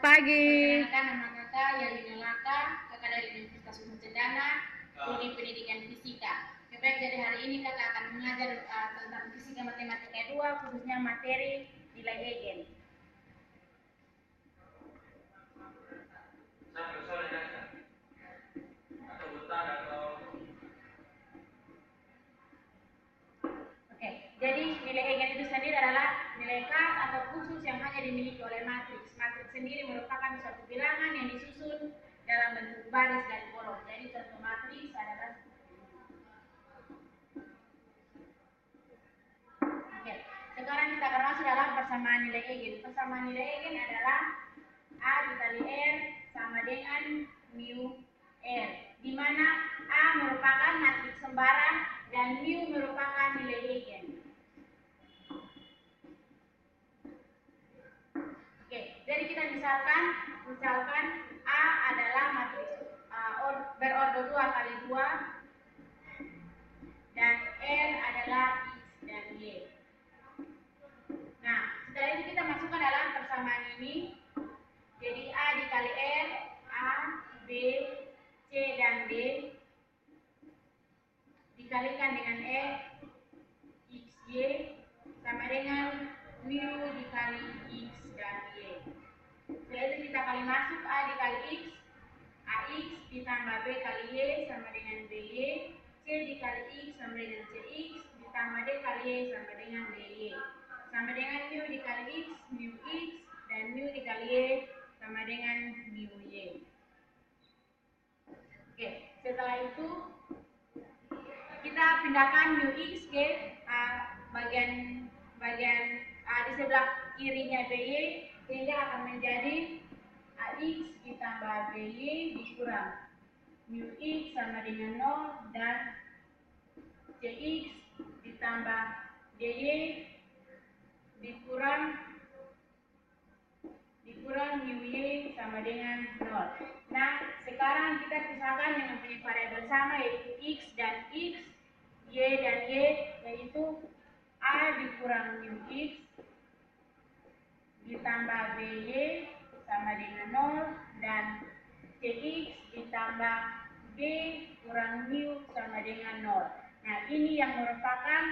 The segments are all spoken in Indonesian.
Selamat pagi. Perkenalkan, nama kakak Yalina Laka, kakak dari Universitas Umum Cendana, prodi Pendidikan Fisika. Baik, jadi hari ini kakak akan mengajar tentang fisika matematika 2, khususnya materi nilai Eigen. Oke, jadi nilai Eigen itu sendiri adalah nilai khas atau khusus yang hanya dimiliki oleh matriks. Matriks sendiri merupakan suatu bilangan yang disusun dalam bentuk baris dan kolom. Jadi contoh matriks adalah Oke, sekarang kita akan masuk dalam persamaan nilai Eigen. Persamaan nilai Eigen adalah A dikali R sama dengan mu R, di mana A merupakan matriks sembarang dan mu merupakan nilai Eigen. Oke, jadi kita misalkan A adalah matriks berordo 2 kali 2 dan R adalah X dan Y. Nah, setelah itu kita masukkan dalam persamaan ini. Jadi A dikali R, A, B, C, dan D dikalikan dengan E, X, Y sama dengan mu dikali X dan Y. Setelah itu kita kali masuk A dikali X, AX ditambah B kali Y sama dengan BY, C dikali X sama dengan CX ditambah D kali Y sama dengan DY, sama dengan mu dikali X, mu X, dan mu dikali Y sama dengan mu Y. Oke, setelah itu kita pindahkan mu X ke bagian di sebelah kirinya BY, sehingga akan menjadi AX ditambah BY dikurang mu X sama dengan 0 dan CX ditambah DY dikurang mu Y sama dengan 0. Nah, sekarang kita pisahkan yang mempunyai variabel sama, yaitu X dan X, Y dan Y, yaitu A dikurang mu X ditambah BY sama dengan 0 dan CX ditambah B kurang mu sama dengan 0. Nah, ini yang merupakan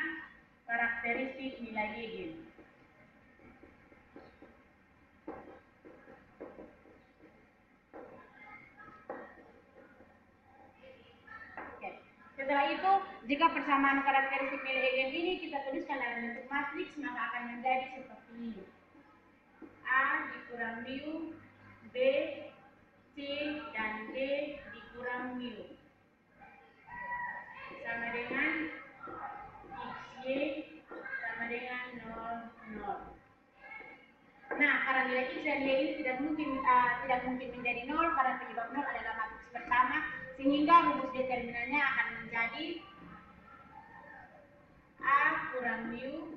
karakteristik nilai Eigen. Setelah itu, jika persamaan karakteristik nilai Eigen ini kita tuliskan dalam bentuk matriks, maka akan menjadi seperti ini. A dikurang mu, B, C, dan D dikurang mu sama dengan XY sama dengan 0, 0. Nah, karena nilai X dan Y ini tidak mungkin menjadi 0 karena penyebab 0 adalah matriks pertama, sehingga rumus determinannya akan menjadi A kurang mu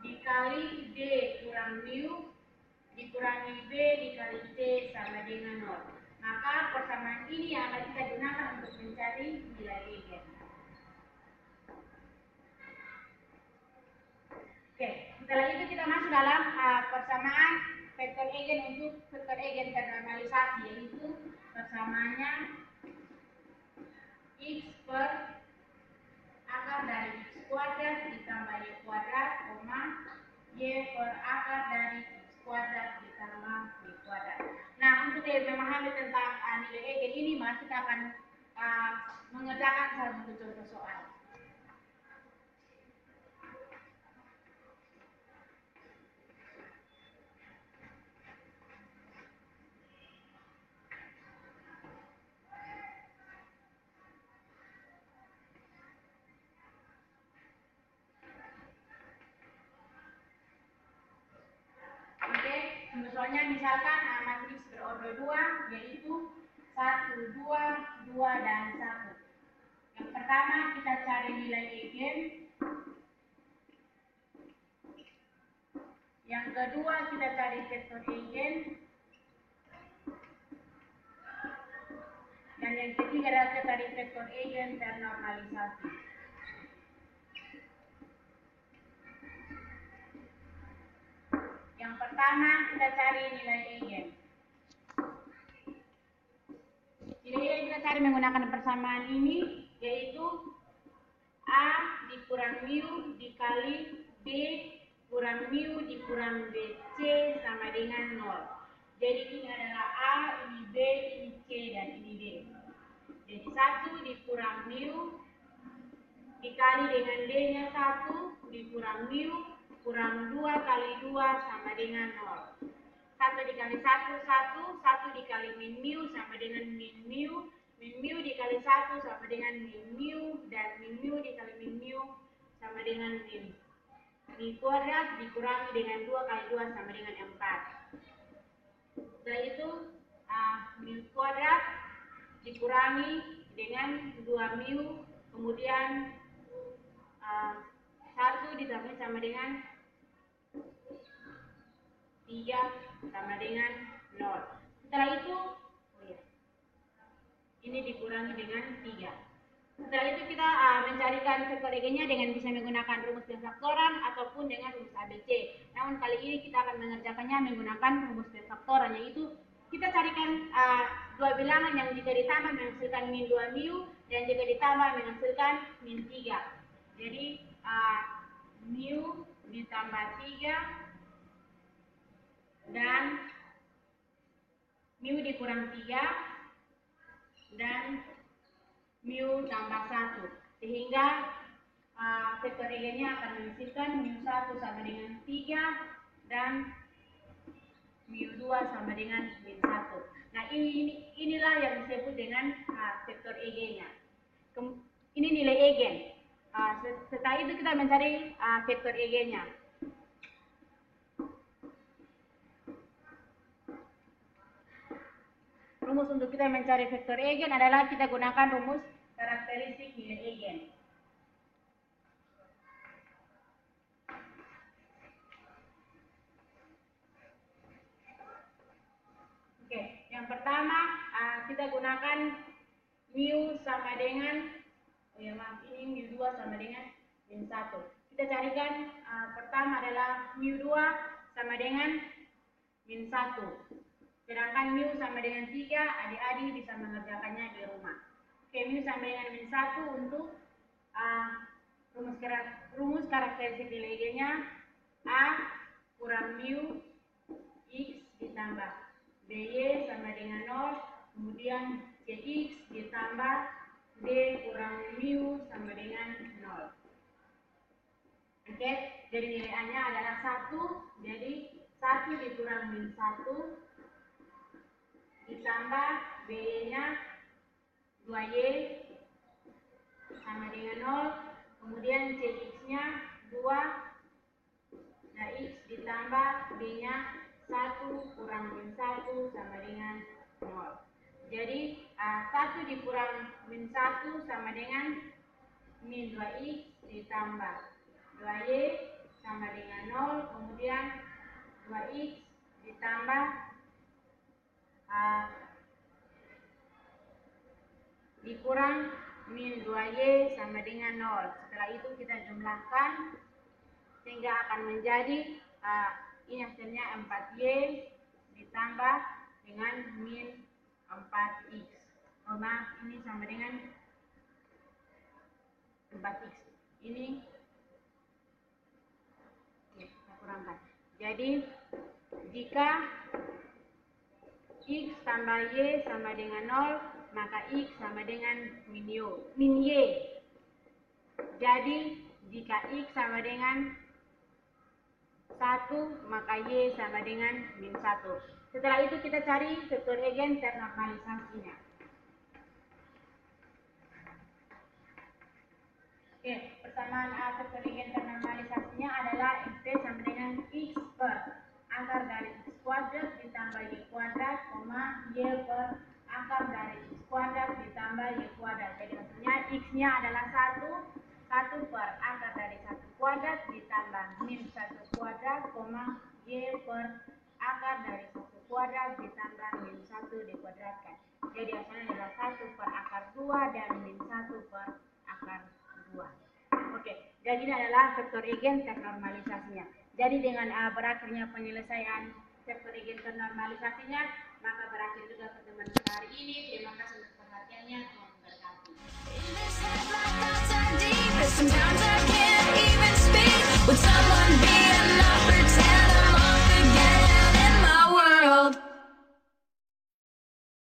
dikali D kurang mu dikurangi B dikali C sama dengan 0. Maka persamaan ini yang akan kita gunakan untuk mencari nilai Eigen. Oke, setelah itu kita masuk dalam persamaan vektor Eigen untuk vektor Eigen ternormalisasi, yaitu persamaannya X per akar dari X kuadrat ditambah Y kuadrat, Y per akar dari X kuadrat ditambah Y kuadrat. Nah, untuk lebih memahami tentang nilai Eigen ini, maka kita akan mengerjakan salah satu contoh soal. Soalnya misalkan matriks berordo 2, yaitu 1, 2, 2, dan 1. Yang pertama kita cari nilai Eigen. Yang kedua kita cari vektor Eigen. Dan yang ketiga adalah kita cari vektor Eigen ternormalisasi. Yang pertama kita cari nilai Eigen. cari menggunakan persamaan ini, yaitu A dikurang mu dikali B kurang mu dikurang BC sama dengan 0. Jadi ini adalah A, ini B, ini C, dan ini D. Jadi 1 dikurang mu dikali dengan D-nya 1 dikurang mu kurang 2 kali 2 sama dengan 0. 1 dikali 1, 1. 1 dikali min mu sama dengan min mu. Min mu dikali 1 sama dengan min mu. Dan min mu dikali min mu sama dengan min. Min kuadrat dikurangi dengan 2 kali 2 sama dengan 4. Setelah itu, min kuadrat dikurangi dengan 2 mu. Kemudian 1 ditambah sama dengan 3 sama dengan 0. Setelah itu, ini dikurangi dengan 3. Setelah itu kita mencarikan vektor EG-nya dengan bisa menggunakan rumus perfaktoran ataupun dengan rumus ABC. Namun kali ini kita akan mengerjakannya menggunakan rumus perfaktoran, yaitu kita carikan dua bilangan yang jika ditambah menghasilkan min 2 mu dan jika ditambah menghasilkan min 3. Jadi mu ditambah 3 dan mu dikurang 3 dan mu tambah 1, sehingga vektor EG-nya akan menghasilkan mu 1 sama dengan 3 dan mu 2 sama dengan min 1. Nah, inilah yang disebut dengan vektor EG-nya. Ini nilai egen. Setelah itu kita mencari vektor EG-nya. Rumus untuk kita mencari vektor egen adalah kita gunakan rumus karakteristik nilai egen. Oke, yang pertama kita gunakan mu sama dengan ini mu 2 sama dengan min 1. Kita carikan pertama adalah mu 2 sama dengan min 1. Sedangkan mu sama dengan 3, adik-adik bisa mengerjakannya di rumah. Oke, mu sama dengan min 1 untuk rumus karakteristik nilai egen-nya A kurang mu X ditambah BY sama dengan 0, kemudian CX ditambah D kurang mu sama dengan 0. Oke, jadi nilai A-nya adalah 1, jadi 1 dikurang min 1 ditambah B-nya 2Y sama dengan 0, kemudian CX-nya 2, nah X ditambah B-nya 1 kurang min 1 sama dengan 0. Jadi 1 dikurang min 1 sama dengan min 2X ditambah 2Y sama dengan 0, kemudian 2X ditambah dikurang min 2Y sama dengan 0. Setelah itu kita jumlahkan sehingga akan menjadi ini hasilnya 4Y ditambah dengan min 4X. Oh maaf, ini sama dengan 4X. Ini saya kurangkan. Jadi jika X tambah Y sama dengan 0, maka X sama dengan min Y. Jadi jika X sama dengan 1, maka Y sama dengan min 1. Setelah itu kita cari vektor egen ternormalisasinya. Oke, persamaan vektor egen ternormalisasinya adalah X sama dengan X per akar dari X kuadrat ditambah Y kuadrat, Y per akar dari X kuadrat ditambah Y kuadrat. Jadi maksudnya X-nya adalah 1 per akar dari 1 kuadrat ditambah min 1 kuadrat, Y per akar dari 1 kuadrat ditambah min 1 dikuadratkan. Jadi hasilnya adalah 1 per akar 2 dan min 1 per akar 2. Oke, jadi ini adalah vektor egen ternormalisasinya. Jadi dengan berakhirnya penyelesaian vektor egen ternormalisasinya, maka berakhir juga pertemuan kita hari ini. Terima kasih untuk perhatiannya. Sometimes I